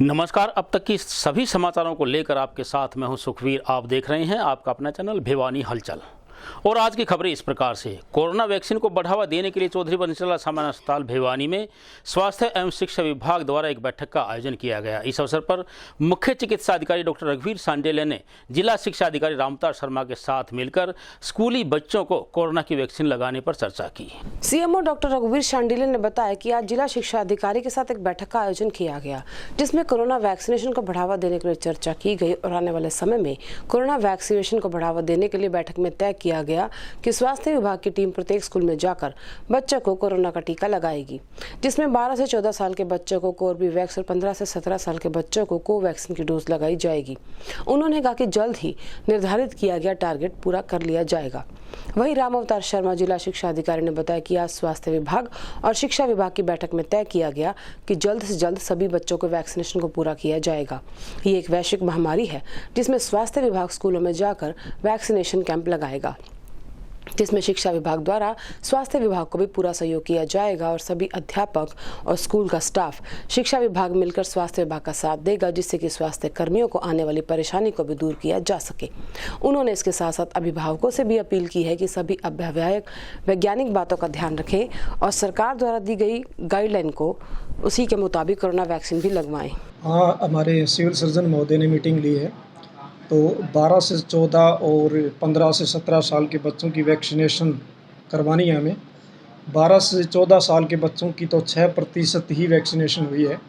नमस्कार। अब तक की सभी समाचारों को लेकर आपके साथ मैं हूं सुखवीर। आप देख रहे हैं आपका अपना चैनल भिवानी हलचल। और आज की खबरें इस प्रकार से। कोरोना वैक्सीन को बढ़ावा देने के लिए चौधरी बंसीलाल सामान्य अस्पताल भिवानी में स्वास्थ्य एवं शिक्षा विभाग द्वारा एक बैठक का आयोजन किया गया। इस अवसर पर मुख्य चिकित्सा अधिकारी डॉक्टर रघुवीर सांडेले ने जिला शिक्षा अधिकारी रामतार शर्मा के साथ मिलकर स्कूली बच्चों को कोरोना की वैक्सीन लगाने पर चर्चा की। सीएमओ डॉक्टर रघुवीर सांडेले ने बताया कि आज जिला शिक्षा अधिकारी के साथ एक बैठक का आयोजन किया गया, जिसमें कोरोना वैक्सीनेशन को बढ़ावा देने के लिए चर्चा की गई और आने वाले समय में कोरोना वैक्सीनेशन को बढ़ावा देने के लिए बैठक में तय किया गया कि स्वास्थ्य विभाग की टीम प्रत्येक स्कूल में जाकर बच्चों को कोरोना का टीका लगाएगी, जिसमें 12 से 14 साल के बच्चों को कोर्बेवैक्स और 15 से 17 साल के बच्चों को कोवैक्सीन की डोज लगाई जाएगी। उन्होंने कहा कि जल्द ही निर्धारित किया गया टारगेट पूरा कर लिया जाएगा। वहीं रामअवतार शर्मा जिला शिक्षा अधिकारी ने बताया कि आज स्वास्थ्य विभाग और शिक्षा विभाग की बैठक में तय किया गया कि जल्द से जल्द सभी बच्चों को वैक्सीनेशन को पूरा किया जाएगा। ये एक वैश्विक महामारी है जिसमें स्वास्थ्य विभाग स्कूलों में जाकर वैक्सीनेशन कैंप लगाएगा, जिसमें शिक्षा विभाग द्वारा स्वास्थ्य विभाग को भी पूरा सहयोग किया जाएगा और सभी अध्यापक और स्कूल का स्टाफ शिक्षा विभाग मिलकर स्वास्थ्य विभाग का साथ देगा, जिससे कि स्वास्थ्य कर्मियों को आने वाली परेशानी को भी दूर किया जा सके। उन्होंने इसके साथ साथ अभिभावकों से भी अपील की है कि सभी अभिभावक वैज्ञानिक बातों का ध्यान रखें और सरकार द्वारा दी गई गाइडलाइन को उसी के मुताबिक कोरोना वैक्सीन भी लगवाएं। हाँ, हमारे सिविल सर्जन महोदय ने मीटिंग ली है, तो 12 से 14 और 15 से 17 साल के बच्चों की वैक्सीनेशन करवानी है हमें। 12 से 14 साल के बच्चों की तो 6% ही वैक्सीनेशन हुई है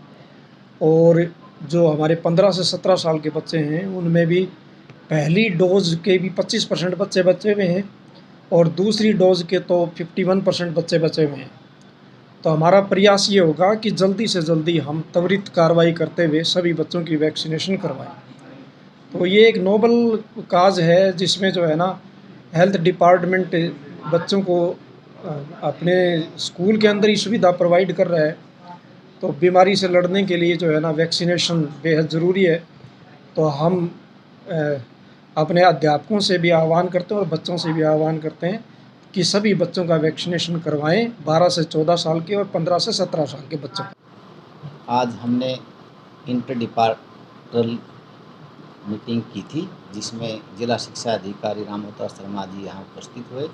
और जो हमारे 15 से 17 साल के बच्चे हैं उनमें भी पहली डोज के भी 25% बच्चे बचे हुए हैं और दूसरी डोज के तो 51% बच्चे बचे हुए हैं। तो हमारा प्रयास ये होगा कि जल्दी से जल्दी हम त्वरित कार्रवाई करते हुए सभी बच्चों की वैक्सीनेशन करवाएं। तो ये एक नोबल काज है जिसमें जो है ना हेल्थ डिपार्टमेंट बच्चों को अपने स्कूल के अंदर ही सुविधा प्रोवाइड कर रहा है। तो बीमारी से लड़ने के लिए जो है ना वैक्सीनेशन बेहद ज़रूरी है। तो हम अपने अध्यापकों से भी आह्वान करते हैं और बच्चों से भी आह्वान करते हैं कि सभी बच्चों का वैक्सीनेशन करवाएं, 12 से 14 साल के और 15 से 17 साल के बच्चों। आज हमने इंटर डिपार्टमेंटल मीटिंग की थी, जिसमें जिला शिक्षा अधिकारी रामअवतार शर्मा जी यहाँ उपस्थित हुए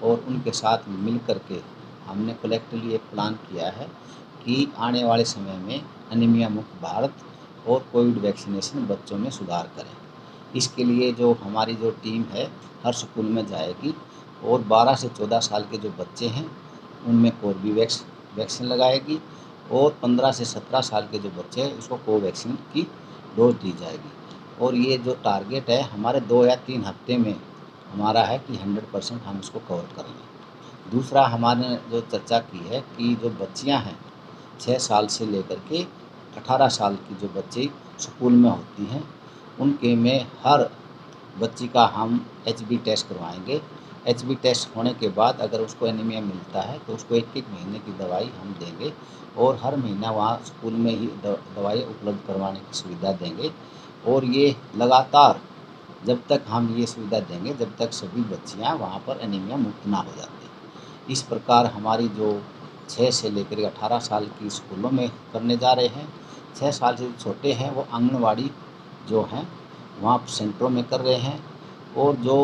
और उनके साथ मिल करके हमने कलेक्टिवली एक प्लान किया है कि आने वाले समय में एनीमिया मुक्त भारत और कोविड वैक्सीनेशन बच्चों में सुधार करें। इसके लिए जो हमारी जो टीम है हर स्कूल में जाएगी और 12 से 14 साल के जो बच्चे हैं उनमें कोर्बेवैक्स वैक्सीन लगाएगी और 15 से 17 साल के जो बच्चे हैं उसको कोवैक्सीन की डोज दी जाएगी। और ये जो टारगेट है हमारे 2 या 3 हफ्ते में हमारा है कि 100% हम इसको कवर कर लें। दूसरा हमारे जो चर्चा की है कि जो बच्चियां हैं 6 साल से लेकर के 18 साल की जो बच्ची स्कूल में होती हैं उनके में हर बच्ची का हम HB टेस्ट करवाएंगे। HB टेस्ट होने के बाद अगर उसको एनीमिया मिलता है तो उसको 1-1 महीने की दवाई हम देंगे और हर महीना वहाँ स्कूल में ही दवाई उपलब्ध करवाने की सुविधा देंगे। और ये लगातार जब तक हम ये सुविधा देंगे जब तक सभी बच्चियां वहाँ पर एनीमिया मुक्त ना हो जाती। इस प्रकार हमारी जो 6 से लेकर 18 साल की स्कूलों में करने जा रहे हैं, 6 साल से छोटे हैं वो आंगनवाड़ी जो हैं वहाँ सेंटरों में कर रहे हैं और जो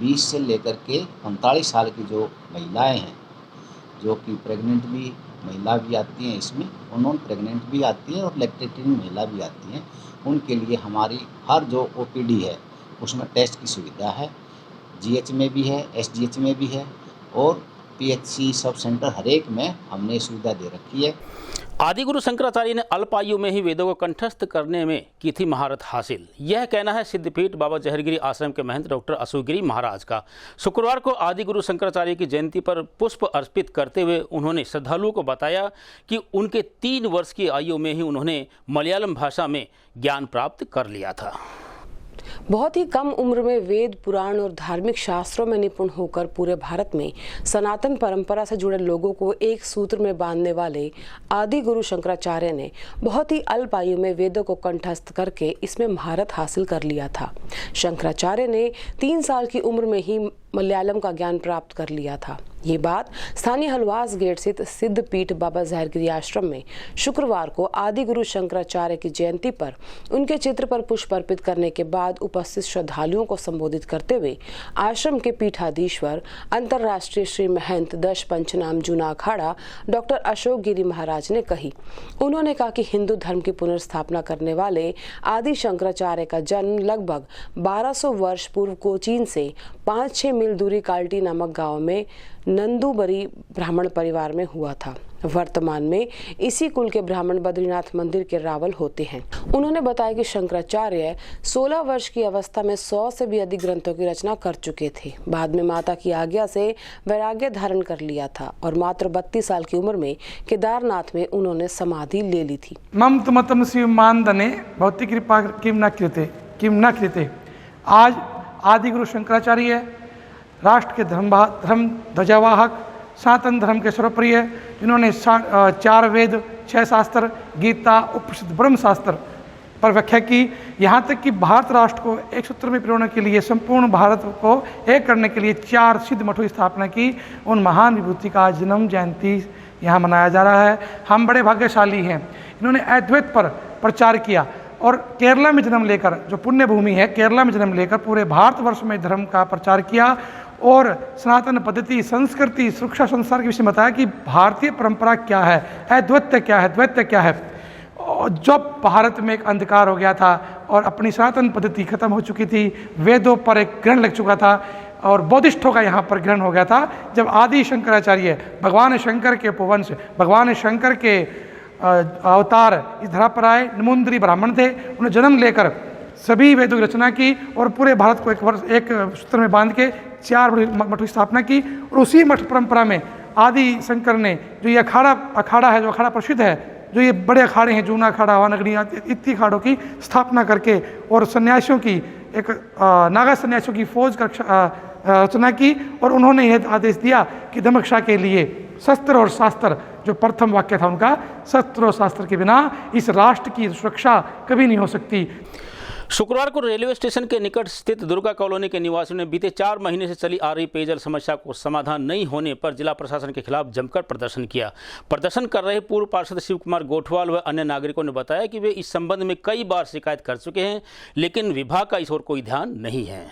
20 से लेकर के 45 साल की जो महिलाएं हैं जो कि प्रेग्नेंट भी महिला भी आती हैं इसमें और नॉन प्रेग्नेंट भी आती हैं और लैक्टेटिंग महिला भी आती हैं, उनके लिए हमारी हर जो OPD है उसमें टेस्ट की सुविधा है। GH में भी है, SGH में भी है और PHC सब सेंटर हर एक में हमने सुविधा दे रखी है। आदिगुरु शंकराचार्य ने अल्प आयु में ही वेदों को कंठस्थ करने में की थी महारत हासिल। यह कहना है सिद्धपीठ बाबा जहरगिरी आश्रम के महंत डॉक्टर अशोकगिरी महाराज का। शुक्रवार को आदिगुरु शंकराचार्य की जयंती पर पुष्प अर्पित करते हुए उन्होंने श्रद्धालुओं को बताया कि उनके 3 वर्ष की आयु में ही उन्होंने मलयालम भाषा में ज्ञान प्राप्त कर लिया था। बहुत ही कम उम्र में वेद, पुराण और धार्मिक शास्त्रों में निपुण होकर पूरे भारत में सनातन परंपरा से जुड़े लोगों को एक सूत्र में बांधने वाले आदि गुरु शंकराचार्य ने बहुत ही अल्प आयु में वेदों को कंठस्थ करके इसमें महारत हासिल कर लिया था। शंकराचार्य ने 3 साल की उम्र में ही मलयालम का ज्ञान प्राप्त कर लिया था। ये बात स्थानीय हलवास गेट स्थित सिद्ध पीठ बाबा जहरगिरी आश्रम में शुक्रवार को आदि गुरु शंकराचार्य की जयंती पर उनके चित्र पर पुष्प अर्पित करने के बाद उपस्थित श्रद्धालुओं को संबोधित करते हुए आश्रम के पीठाधीश्वर अंतर्राष्ट्रीय श्री महंत दश पंचनाम जूना अखाड़ा डॉक्टर अशोक गिरी महाराज ने कही। उन्होंने कहा कि हिंदू धर्म की पुनर्स्थापना करने वाले आदि शंकराचार्य का जन्म लगभग 1200 वर्ष पूर्व कोचीन से 5-6 मील दूरी काल्टी नामक गांव में नंदुबरी ब्राह्मण परिवार में हुआ था। वर्तमान में इसी कुल के ब्राह्मण बद्रीनाथ मंदिर के रावल होते हैं। उन्होंने बताया कि शंकराचार्य 16 वर्ष की अवस्था में 100 से भी अधिक ग्रंथों की रचना कर चुके थे। बाद में माता की आज्ञा से वैराग्य धारण कर लिया था और मात्र 32 साल की उम्र में केदारनाथ में उन्होंने समाधि ले ली थी। मम मतम शिव मानदने भौतिक कृपा किम न कृते। आज आदि गुरु शंकराचार्य राष्ट्र के धर्म ध्वजावाहक सनातन धर्म के सर्वप्रिय, जिन्होंने 4 वेद 6 शास्त्र गीता उपनिषद ब्रह्म शास्त्र पर व्याख्या की। यहाँ तक कि भारत राष्ट्र को एक सूत्र में पिरोने के लिए, संपूर्ण भारत को एक करने के लिए 4 सिद्ध मठों की स्थापना की। उन महान विभूति का जन्म जयंती यहाँ मनाया जा रहा है। हम बड़े भाग्यशाली हैं। इन्होंने अद्वैत पर प्रचार किया और केरला में जन्म लेकर, जो पुण्य भूमि है, केरला में जन्म लेकर पूरे भारतवर्ष में धर्म का प्रचार किया और सनातन पद्धति, संस्कृति, शिक्षा, संस्कार के विषय में बताया कि भारतीय परंपरा क्या है, अद्वैत क्या है, द्वैत क्या है। जब भारत में एक अंधकार हो गया था और अपनी सनातन पद्धति खत्म हो चुकी थी, वेदों पर एक ग्रहण लग चुका था और बौद्धिष्ठों का यहाँ पर ग्रहण हो गया था, जब आदि शंकराचार्य भगवान शंकर के उपवंश, भगवान शंकर के अवतार इस धरा पर आए, नमुंद्री ब्राह्मण थे, उन्हें जन्म लेकर सभी वेदों की रचना की और पूरे भारत को एक सूत्र में बांध के 4 मठों की स्थापना की। और उसी मठ परंपरा में आदि शंकर ने जो ये अखाड़ा है, जो अखाड़ा प्रसिद्ध है, जो ये बड़े अखाड़े हैं, जूना अखाड़ा, वानगढ़ी, इतनी अखाड़ों की स्थापना करके और सन्यासियों की एक नागा सन्यासियों की फौज का रचना की। और उन्होंने यह आदेश दिया कि धर्मरक्षा के लिए शस्त्र और शास्त्र, जो प्रथम वाक्य था उनका, शस्त्र और शास्त्र के बिना इस राष्ट्र की सुरक्षा कभी नहीं हो सकती। शुक्रवार को रेलवे स्टेशन के निकट स्थित दुर्गा कॉलोनी के निवासियों ने बीते 4 महीने से चली आ रही पेयजल समस्या को समाधान नहीं होने पर जिला प्रशासन के खिलाफ जमकर प्रदर्शन किया। प्रदर्शन कर रहे पूर्व पार्षद शिव कुमार गोठवाल व अन्य नागरिकों ने बताया कि वे इस संबंध में कई बार शिकायत कर चुके हैं, लेकिन विभाग का इस ओर कोई ध्यान नहीं है।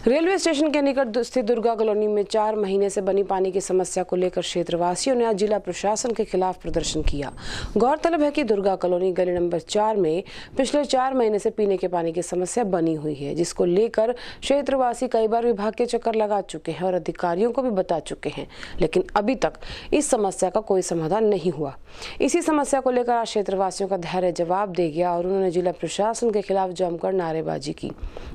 रेलवे स्टेशन के निकट स्थित दुर्गा कॉलोनी में 4 महीने से बनी पानी की समस्या को लेकर क्षेत्रवासियों ने आज जिला प्रशासन के खिलाफ प्रदर्शन किया। गौरतलब है कि दुर्गा कॉलोनी गली नंबर 4 में पिछले 4 महीने से पीने के पानी की समस्या बनी हुई है, जिसको लेकर क्षेत्रवासी कई बार विभाग के चक्कर लगा चुके हैं और अधिकारियों को भी बता चुके हैं, लेकिन अभी तक इस समस्या का कोई समाधान नहीं हुआ। इसी समस्या को लेकर आज क्षेत्रवासियों का धैर्य जवाब दे गया और उन्होंने जिला प्रशासन के खिलाफ जमकर नारेबाजी की।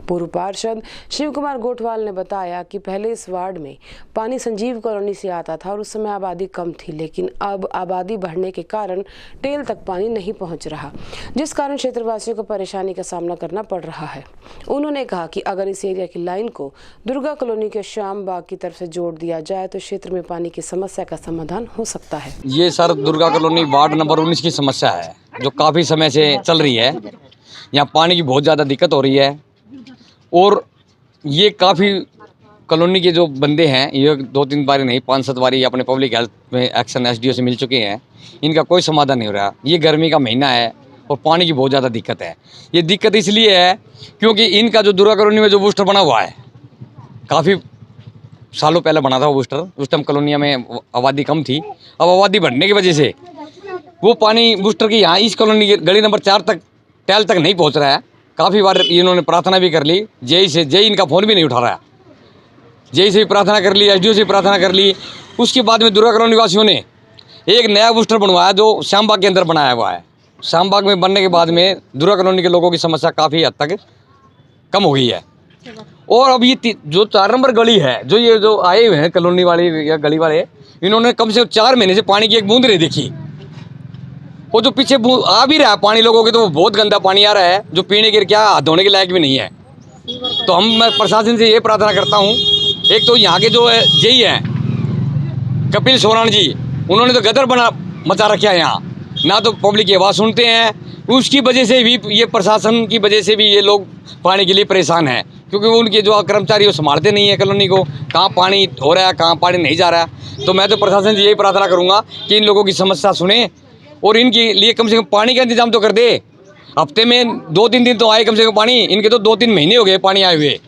पूर्व पार्षद शिव कुमार गोठवाल ने बताया कि पहले इस वार्ड में पानी संजीव कॉलोनी से आता था और उस समय आबादी कम थी, लेकिन अब आबादी बढ़ने के कारण टेल तक पानी नहीं पहुंच रहा, जिस कारण क्षेत्रवासियों को परेशानी का सामना करना पड़ रहा है। उन्होंने कहा कि अगर इस एरिया की लाइन को दुर्गा कॉलोनी के श्याम बाग की तरफ से जोड़ दिया जाए तो क्षेत्र में पानी की समस्या का समाधान हो सकता है। ये sir Durga colony ward number 19 की समस्या है, जो काफ़ी समय से चल रही है। यहाँ पानी की बहुत ज़्यादा दिक्कत हो रही है और ये काफ़ी कॉलोनी के जो बंदे हैं, ये 2-3 बारी नहीं 5-7 बारी अपने पब्लिक हेल्थ में एक्शन एसडीओ से मिल चुके हैं, इनका कोई समाधान नहीं हो रहा। ये गर्मी का महीना है और पानी की बहुत ज़्यादा दिक्कत है। ये दिक्कत इसलिए है क्योंकि इनका जो दुर्गा कॉलोनी में जो बूस्टर बना हुआ है, काफ़ी सालों पहले बना था वो बूस्टर। उस टाइम कॉलोनिया में आबादी कम थी, अब आबादी बढ़ने की वजह से वो पानी बूस्टर की यहाँ इस कॉलोनी की गली नंबर 4 तक टैल तक नहीं पहुँच रहा है। काफ़ी बार इन्होंने प्रार्थना भी कर ली, जेई इनका फ़ोन भी नहीं उठा रहा है। जेई से भी प्रार्थना कर ली, एसडीओ से भी प्रार्थना कर ली। उसके बाद में दुर्गा कॉलोनी वासियों ने एक नया बूस्टर बनवाया जो श्यामबाग के अंदर बनाया हुआ है। श्यामबाग में बनने के बाद में दुर्गा कॉलोनी के लोगों की समस्या काफ़ी हद तक कम हो गई है। और अब ये जो 4 नंबर गली है, जो ये जो आए हुए हैं कॉलोनी वाले या गली वाले, इन्होंने कम से कम 4 महीने से पानी की एक बूंद नहीं देखी। वो जो पीछे आ भी रहा है पानी लोगों के, तो वो बहुत गंदा पानी आ रहा है जो पीने के क्या हाथ धोने के लायक भी नहीं है। तो मैं प्रशासन से ये प्रार्थना करता हूँ, एक तो यहाँ के जो जेई हैं कपिल सोरान जी, उन्होंने तो गदर मचा रखा है यहाँ, ना तो पब्लिक की आवाज़ सुनते हैं। उसकी वजह से भी ये प्रशासन की वजह से भी ये लोग पानी के लिए परेशान हैं। क्योंकि वो उनके जो कर्मचारी वो संभालते नहीं है कॉलोनी को, कहाँ पानी हो रहा है कहाँ पानी नहीं जा रहा है। तो मैं तो प्रशासन से यही प्रार्थना करूँगा कि इन लोगों की समस्या सुने और इनके लिए कम से कम पानी का इंतजाम तो कर दे। हफ्ते में 2-3 दिन तो आए कम से कम पानी, इनके तो 2-3 महीने हो गए पानी आए हुए।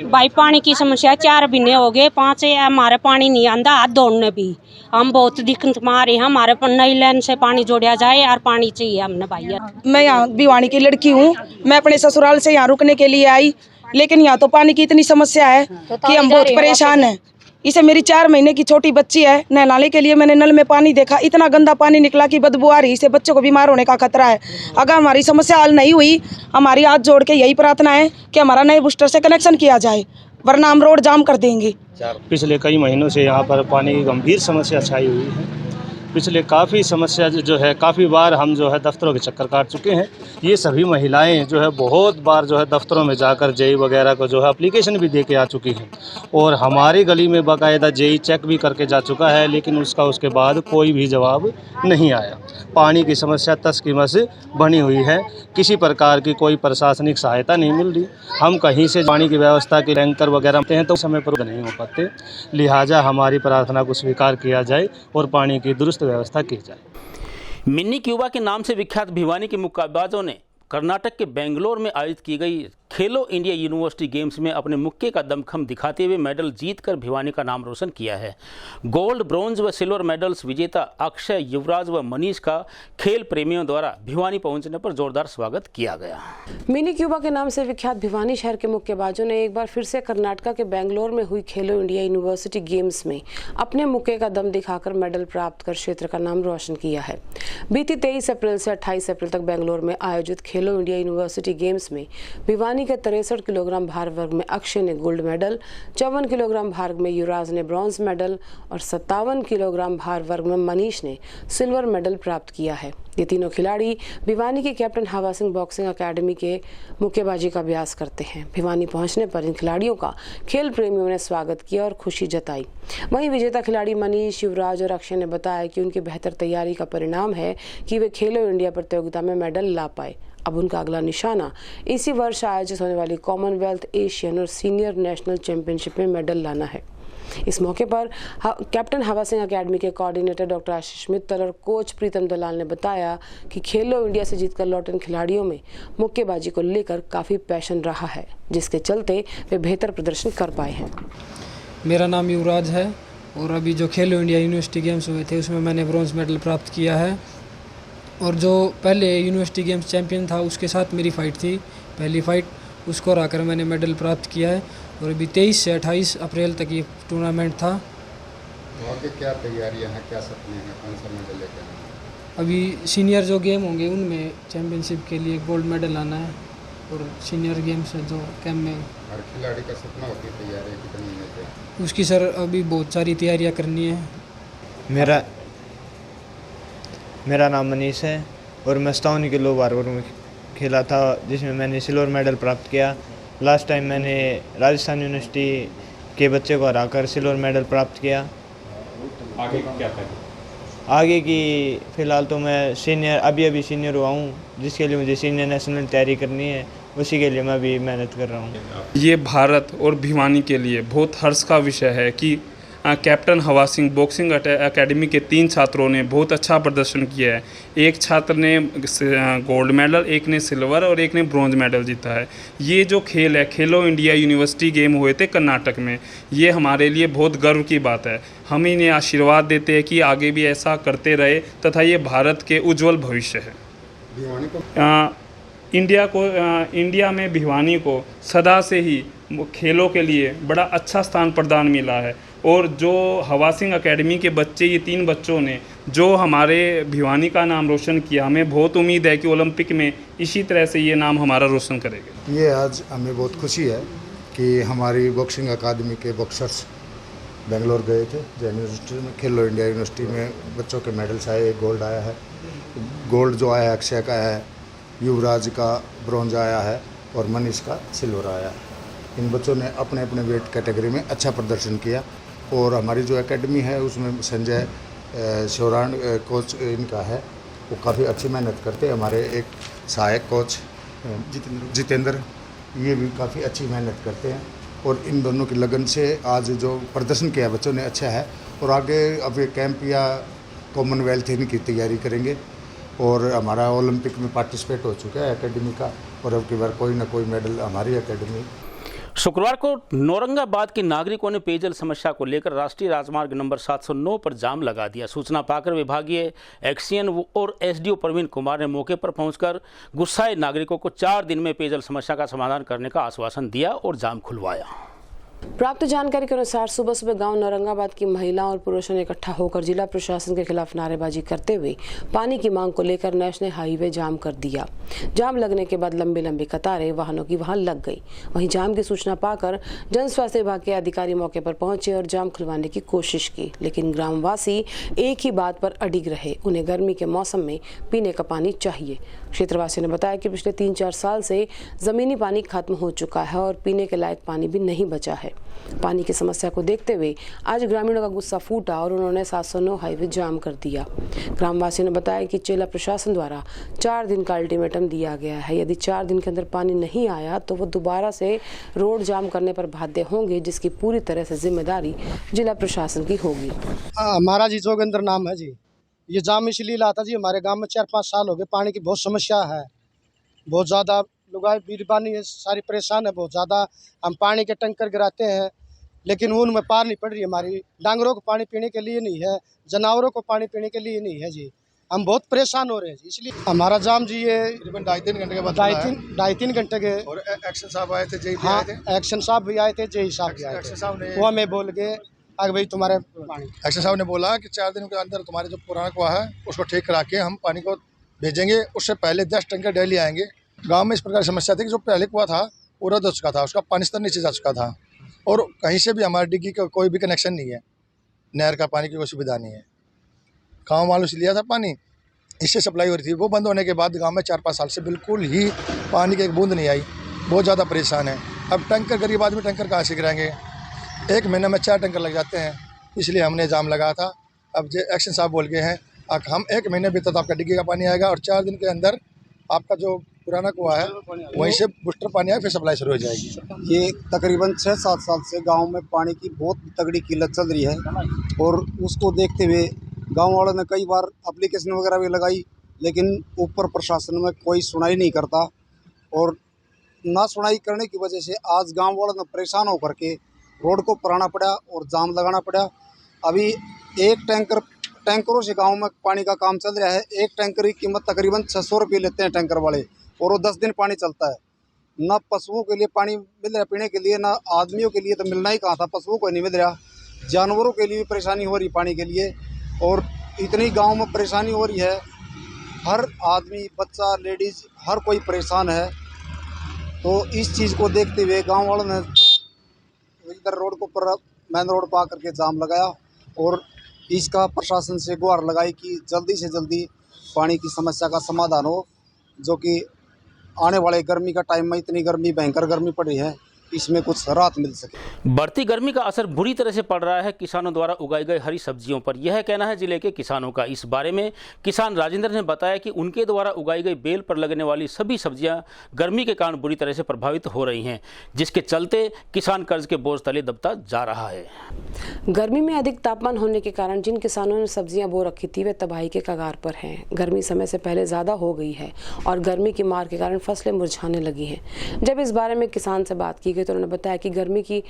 भाई पानी की समस्या 4 महीने हो गए, 5 है हमारे पानी नहीं आंदा, हाथ धोने भी हम बहुत दिक्कत मारे। हमारे पर नई लाइन से पानी जोड़ा जाए और पानी चाहिए हमने भाई। मैं यहाँ भिवानी की लड़की हूँ, मैं अपने ससुराल से यहाँ रुकने के लिए आई, लेकिन यहाँ तो पानी की इतनी समस्या है कि हम बहुत परेशान हैं। इसे मेरी 4 महीने की छोटी बच्ची है, नहलाने के लिए मैंने नल में पानी देखा, इतना गंदा पानी निकला कि बदबू आ रही, इससे बच्चों को बीमार होने का खतरा है। अगर हमारी समस्या हल नहीं हुई, हमारी हाथ जोड़ के यही प्रार्थना है कि हमारा नए बूस्टर से कनेक्शन किया जाए, वरना हम रोड जाम कर देंगे। पिछले कई महीनों से यहाँ पर पानी की गंभीर समस्या छाई हुई है। पिछले काफ़ी समस्या जो है, काफ़ी बार हम जो है दफ्तरों के चक्कर काट चुके हैं। ये सभी महिलाएं जो है बहुत बार जो है दफ्तरों में जाकर जेई वगैरह को जो है एप्लीकेशन भी दे के आ चुकी हैं और हमारी गली में बाकायदा जेई चेक भी करके जा चुका है, लेकिन उसके बाद कोई भी जवाब नहीं आया। पानी की समस्या तस की मस बनी हुई है, किसी प्रकार की कोई प्रशासनिक सहायता नहीं मिल रही। हम कहीं से पानी की व्यवस्था के टैंकर वगैरह हैं तो समय पर नहीं हो पाते, लिहाजा हमारी प्रार्थना को स्वीकार किया जाए और पानी की दुरुस्त व्यवस्था की जाए। मिनी क्यूबा के नाम से विख्यात भिवानी के मुक्केबाजों ने कर्नाटक के बेंगलोर में आयोजित की गई खेलो इंडिया यूनिवर्सिटी गेम्स में अपने मुक्के का दमखम दिखाते हुए मेडल जीतकर भिवानी का नाम रोशन किया है। गोल्ड, ब्रॉन्ज व सिल्वर मेडल्स विजेता अक्षय, युवराज व मनीष का खेल प्रेमियों द्वारा भिवानी पहुंचने पर जोरदार स्वागत किया गया। मिनी क्यूबा के नाम से विख्यात भिवानी शहर के मुक्केबाजों ने एक बार फिर से कर्नाटक के बेंगलोर में हुई खेलो इंडिया यूनिवर्सिटी गेम्स में अपने मुक्के का दम दिखाकर मेडल प्राप्त कर क्षेत्र का नाम रोशन किया है। बीती 23 अप्रैल से 28 अप्रैल तक बेंगलोर में आयोजित खेलो इंडिया यूनिवर्सिटी गेम्स में भिवानी के 63 किलोग्राम भार वर्ग में अक्षय ने गोल्ड मेडल, 54 किलोग्राम भार में युवराज ने ब्रॉन्ज मेडल और 57 किलोग्राम भार वर्ग में मनीष ने सिल्वर मेडल प्राप्त किया है। ये तीनों खिलाड़ी भिवानी के कैप्टन हवा सिंह बॉक्सिंग अकेडमी के मुक्केबाजी का अभ्यास करते हैं। भिवानी पहुंचने पर इन खिलाड़ियों का खेल प्रेमियों ने स्वागत किया और खुशी जताई। वहीं विजेता खिलाड़ी मनीष, युवराज और अक्षय ने बताया कि उनकी बेहतर तैयारी का परिणाम है कि वे खेलो इंडिया प्रतियोगिता में मेडल ला पाए। अब उनका अगला निशाना इसी वर्ष आयोजित होने वाली कॉमनवेल्थ, एशियन और सीनियर नेशनल चैंपियनशिप में मेडल लाना है। इस मौके पर कैप्टन हवा सिंह अकेडमी के कोऑर्डिनेटर डॉक्टर आशीष मित्तल और कोच प्रीतम दलाल ने बताया कि खेलो इंडिया से जीतकर लौटे खिलाड़ियों में मुक्केबाजी को लेकर काफ़ी पैशन रहा है, जिसके चलते वे बेहतर प्रदर्शन कर पाए हैं। मेरा नाम युवराज है और अभी जो खेलो इंडिया यूनिवर्सिटी गेम्स हुए थे उसमें मैंने ब्रॉन्ज मेडल प्राप्त किया है और जो पहले यूनिवर्सिटी गेम्स चैंपियन था उसके साथ मेरी फ़ाइट थी, पहली फ़ाइट, उसको हराकर मैंने मेडल प्राप्त किया है और अभी 23 से 28 अप्रैल तक ये टूर्नामेंट था। आगे क्या तैयारियां हैं, क्या सपने हैं, कौन सा मेडल लेकर आना है? अभी सीनियर जो गेम होंगे उनमें चैंपियनशिप के लिए गोल्ड मेडल लाना है और सीनियर गेम्स जो कैंप में हर खिलाड़ी का सपना होती है, तैयारी कितनी है उसकी सर अभी बहुत सारी तैयारियाँ करनी है। मेरा नाम मनीष है और मैं 57 किलो भार वर्ग में खेला था, जिसमें मैंने सिल्वर मेडल प्राप्त किया। लास्ट टाइम मैंने राजस्थान यूनिवर्सिटी के बच्चे को हराकर सिल्वर मेडल प्राप्त किया। आगे क्या करें? आगे की फ़िलहाल तो मैं अभी सीनियर हुआ हूँ, जिसके लिए मुझे सीनियर नेशनल तैयारी करनी है, उसी के लिए मैं अभी मेहनत कर रहा हूँ। ये भारत और भिवानी के लिए बहुत हर्ष का विषय है कि कैप्टन हवा सिंह बॉक्सिंग अकेडमी के 3 छात्रों ने बहुत अच्छा प्रदर्शन किया है। एक छात्र ने गोल्ड मेडल, एक ने सिल्वर और एक ने ब्रॉन्ज मेडल जीता है। ये जो खेल है, खेलो इंडिया यूनिवर्सिटी गेम हुए थे कर्नाटक में, ये हमारे लिए बहुत गर्व की बात है। हम इन्हें आशीर्वाद देते हैं कि आगे भी ऐसा करते रहे तथा ये भारत के उज्जवल भविष्य है। इंडिया में भिवानी को सदा से ही खेलों के लिए बड़ा अच्छा स्थान प्रदान मिला है और जो हवा सिंह अकेडमी के बच्चे, ये 3 बच्चों ने जो हमारे भिवानी का नाम रोशन किया, हमें बहुत उम्मीद है कि ओलंपिक में इसी तरह से ये नाम हमारा रोशन करेगा। ये आज हमें बहुत खुशी है कि हमारी बॉक्सिंग अकादमी के बॉक्सर्स बेंगलोर गए थे जैन यूनिवर्सिटी में, खेलो इंडिया यूनिवर्सिटी में बच्चों के मेडल्स आए। एक गोल्ड आया है, गोल्ड जो आया है अक्षय का है, युवराज का ब्रॉन्ज आया है और मनीष का सिल्वर आया है। इन बच्चों ने अपने अपने वेट कैटेगरी में अच्छा प्रदर्शन किया और हमारी जो एकेडमी है उसमें संजय शौरान कोच इनका है, वो काफ़ी अच्छी मेहनत करते हैं। हमारे एक सहायक कोच जितेंद्र, ये भी काफ़ी अच्छी मेहनत करते हैं और इन दोनों की लगन से आज जो प्रदर्शन किया बच्चों ने अच्छा है। और आगे अब ये कैंप या कॉमनवेल्थ इनकी तैयारी करेंगे और हमारा ओलंपिक में पार्टिसिपेट हो चुका है एकेडमी का और अब की बार कोई ना कोई मेडल हमारी एकेडमी। शुक्रवार को नौरंगाबाद के नागरिकों ने पेयजल समस्या को लेकर राष्ट्रीय राजमार्ग नंबर 709 पर जाम लगा दिया। सूचना पाकर विभागीय एक्सीएन और एसडीओ प्रवीण कुमार ने मौके पर पहुंचकर गुस्साए नागरिकों को 4 दिन में पेयजल समस्या का समाधान करने का आश्वासन दिया और जाम खुलवाया। प्राप्त जानकारी के अनुसार सुबह सुबह गांव नौरंगाबाद की महिलाओं और पुरुषों ने इकट्ठा होकर जिला प्रशासन के खिलाफ नारेबाजी करते हुए पानी की मांग को लेकर नेशनल हाईवे जाम कर दिया। जाम लगने के बाद लंबी लंबी कतारें वाहनों की वहां लग गई। वहीं जाम की सूचना पाकर जन स्वास्थ्य विभाग के अधिकारी मौके पर पहुंचे और जाम खुलवाने की कोशिश की, लेकिन ग्रामवासी एक ही बात पर अडिग रहे, उन्हें गर्मी के मौसम में पीने का पानी चाहिए। क्षेत्रवासियों ने बताया कि पिछले 3-4 साल से जमीनी पानी खत्म हो चुका है और पीने के लायक पानी भी नहीं बचा है। पानी की समस्या को देखते हुए आज ग्रामीणों का गुस्सा फूटा और उन्होंने 709 हाईवे जाम कर दिया। ग्रामवासियों ने बताया कि जिला प्रशासन द्वारा 4 दिन का अल्टीमेटम दिया गया है। यदि 4 दिन के अंदर पानी नहीं आया तो वो दोबारा से रोड जाम करने पर बाध्य होंगे, जिसकी पूरी तरह से जिम्मेदारी जिला प्रशासन की होगी। हमारा जी जोगेंद्र नाम है जी। ये जाम इसलिए लाता जी, हमारे गांव में 4-5 साल हो गए पानी की बहुत समस्या है, बहुत ज़्यादा लोग बीरबानी है, सारी परेशान है बहुत ज़्यादा। हम पानी के टैंकर गिराते हैं लेकिन उनमें पार नहीं पड़ रही, हमारी डांगरों को पानी पीने के लिए नहीं है, जानवरों को पानी पीने के लिए नहीं है जी। हम बहुत परेशान हो रहे हैं जी, इसलिए हमारा जाम जी ये 2.5-3 घंटे के बाद 2.5-3 घंटे के। और एक्शन साहब आए थे, जेई भी हाँ, आए थे। एक्शन साहब भी आए थे, जेई साहब भी आए थे। वो हमें बोल के आगे भाई तुम्हारे पानी, एक्शन साहब ने बोला कि 4 दिन के अंदर तुम्हारे जो पुराना कुआं है उसको ठीक करा के हम पानी को भेजेंगे। उससे पहले 10 टैंकर डेली आएंगे। गांव में इस प्रकार समस्या थी कि जो पहले कुआं था वो रद्द हो चुका था, उसका पानी स्तर नीचे जा चुका था और कहीं से भी हमारे डिग्गी का कोई भी कनेक्शन नहीं है, नहर का पानी की कोई सुविधा नहीं है। गाँव वालों से लिया था पानी, इससे सप्लाई हो रही थी। वो बंद होने के बाद गाँव में 4-5 साल से बिल्कुल ही पानी की एक बूंद नहीं आई, बहुत ज़्यादा परेशान है। अब टैंकर गरीब आदमी टैंकर कहाँ से गिराएंगे, 1 महीने में 4 टैंकर लग जाते हैं, इसलिए हमने जाम लगाया था। अब जो एक्शन साहब बोल गए हैं हम 1 महीने भीतर आपका डिग्गी का पानी आएगा और 4 दिन के अंदर आपका जो पुराना कुआं है वहीं से बूस्टर पानी आए, फिर सप्लाई शुरू हो जाएगी। ये तकरीबन 6-7 साल से गांव में पानी की बहुत तगड़ी किल्लत चल रही है और उसको देखते हुए गांव वालों ने कई बार एप्लीकेशन वगैरह भी लगाई, लेकिन ऊपर प्रशासन में कोई सुनाई नहीं करता और ना सुनाई करने की वजह से आज गांव वालों ने परेशान होकर के रोड को पराना पड़ा और जाम लगाना पड़ा। अभी एक टैंकरों से गांव में पानी का काम चल रहा है। एक टैंकर की कीमत तकरीबन 600 रुपये लेते हैं टैंकर वाले और वो 10 दिन पानी चलता है। ना पशुओं के लिए पानी मिल रहा पीने के लिए, ना आदमियों के लिए तो मिलना ही कहाँ था, पशुओं को नहीं मिल रहा। जानवरों के लिए भी परेशानी हो रही पानी के लिए और इतनी गांव में परेशानी हो रही है, हर आदमी, बच्चा, लेडीज़ हर कोई परेशान है। तो इस चीज़ को देखते हुए गांव वालों ने इधर रोड को पर मेन रोड पर आकर के जाम लगाया और इसका प्रशासन से गुहार लगाई कि जल्दी से जल्दी पानी की समस्या का समाधान हो, जो कि आने वाले गर्मी का टाइम में इतनी गर्मी, भयंकर गर्मी पड़ रही है, इसमें कुछ राहत मिल सके। बढ़ती गर्मी का असर बुरी तरह से पड़ रहा है किसानों द्वारा उगाई गई हरी सब्जियों पर। यह कहना है जिले के किसानों का। इस बारे में किसान राजेंद्र ने बताया कि उनके द्वारा उगाई गई बेल पर लगने वाली सभी सब्जियां गर्मी के कारण बुरी तरह से प्रभावित हो रही हैं, जिसके चलते किसान कर्ज के बोझ तले दबता जा रहा है। गर्मी में अधिक तापमान होने के कारण जिन किसानों ने सब्जियां बो रखी थी वे तबाही के कगार पर हैं। गर्मी समय से पहले ज़्यादा हो गई है और गर्मी की मार के कारण फसलें मुरझाने लगी हैं। जब इस बारे में किसान से बात की गई तो उन्होंने बताया कि गर्मी की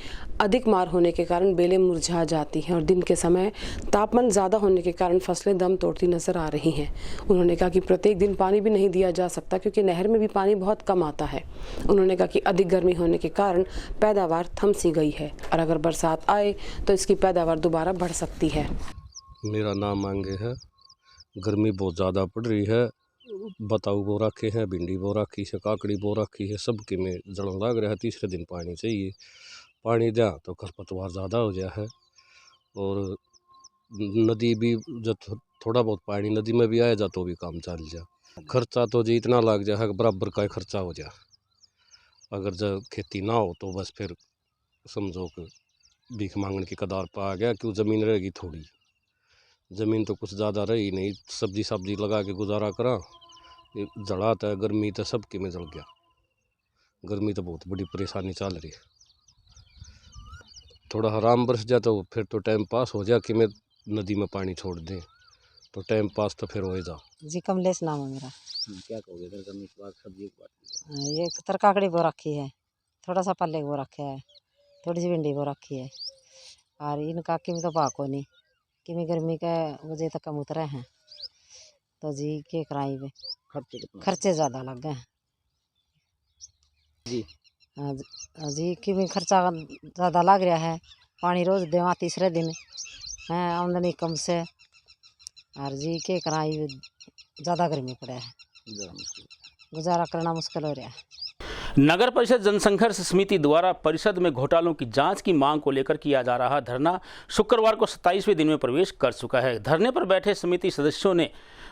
अधिक मार होने के कारण बेलें मुरझा जाती हैं और दिन के समय तापमान ज़्यादा होने के कारण फसलें दम तोड़ती नजर आ रही हैं। उन्होंने कहा कि प्रत्येक दिन पानी भी नहीं दिया जा सकता क्योंकि नहर में भी पानी बहुत कम आता है। उन्होंने कहा कि अधिक गर्मी होने के कारण पैदावार थम सी गई है और अगर बरसात आए तो इसकी पैदावार दोबारा बढ़ सकती है। मेरा नाम मांगे है। गर्मी बहुत ज़्यादा पड़ रही है। बताऊ बो रखे हैं, भिंडी बो रखी है, काकड़ी बो रखी है, सबके में जलन लग रहा है। तीसरे दिन पानी चाहिए, पानी दिया तो खरपतवार ज़्यादा हो गया है और नदी भी जब थोड़ा बहुत पानी नदी में भी आया जा तो भी काम चल जा। खर्चा तो जी इतना लग जा है बराबर का खर्चा हो जा। अगर जब खेती ना हो तो बस फिर समझो कि भीख मांगने की कदार पर आ गया। क्यों ज़मीन रहेगी थोड़ी, ज़मीन तो कुछ ज़्यादा रही नहीं। सब्जी लगा के गुजारा करा, जड़ा था गर्मी तो सबके में जल गया। गर्मी तो बहुत बड़ी परेशानी चल रही है। थोड़ा आराम बरस जाए तो फिर तो टाइम पास हो जाए कि मैं नदी में पानी छोड़ दें तो टाइम पास तो फिर हो जा। जी कमलेश नाम है मेरा। क्या कहोगे इधर गर्मी के बाद सब्जी के बाद? ये तरकाकड़ी बो रखी है, थोड़ा सा पल्ले बो रखा है, थोड़ी सी भिंडी बो रखी है और इनका किम तो पाको नहीं किमी गर्मी का वजह तक कम उतरे हैं तो जी के कराई में खर्चे ज़्यादा लग गए हैं जी। जी किमी खर्चा ज़्यादा लग रहा है, पानी रोज़ देवा तीसरे दिन है, आमदनी कम से और जी के कराई ज़्यादा गर्मी पड़ा है, गुजारा करना मुश्किल हो रहा है। नगर परिषद जनसंघर्ष समिति द्वारा परिषद में घोटालों की जांच की मांग को लेकर किया जा रहा धरना शुक्रवार को 27वें दिन में प्रवेश कर चुका है। धरने पर बैठे समिति सदस्यों ने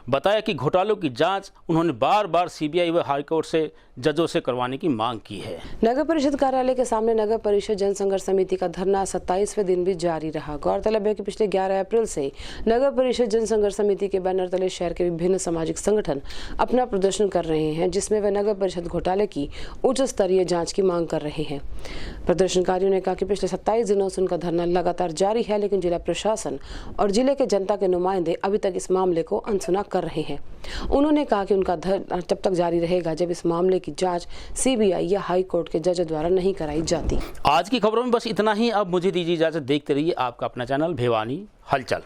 बताया कि घोटालों की जांच उन्होंने बार बार सीबीआई व हाईकोर्ट से जजों से करवाने की मांग की है। नगर परिषद कार्यालय के सामने नगर परिषद जनसंघर्ष समिति का धरना 27वें दिन भी जारी रहा। गौरतलब है कि पिछले 11 अप्रैल से नगर परिषद जनसंघर्ष समिति के बैनर तले शहर के विभिन्न सामाजिक संगठन अपना प्रदर्शन कर रहे हैं, जिसमें वे नगर परिषद घोटाले की उच्च स्तरीय जांच की मांग कर रहे हैं। प्रदर्शनकारियों ने कहा कि पिछले 27 दिनों से उनका धरना लगातार जारी है, लेकिन जिला प्रशासन और जिले के जनता के नुमाइंदे अभी तक इस मामले को अनसुना कर रहे हैं। उन्होंने कहा कि उनका धरना तब तक जारी रहेगा जब इस मामले की जांच सीबीआई या हाई कोर्ट के जज द्वारा नहीं कराई जाती। आज की खबरों में बस इतना ही। अब मुझे दीजिए इजाजत। देखते रहिए आपका अपना चैनल भिवानी हलचल।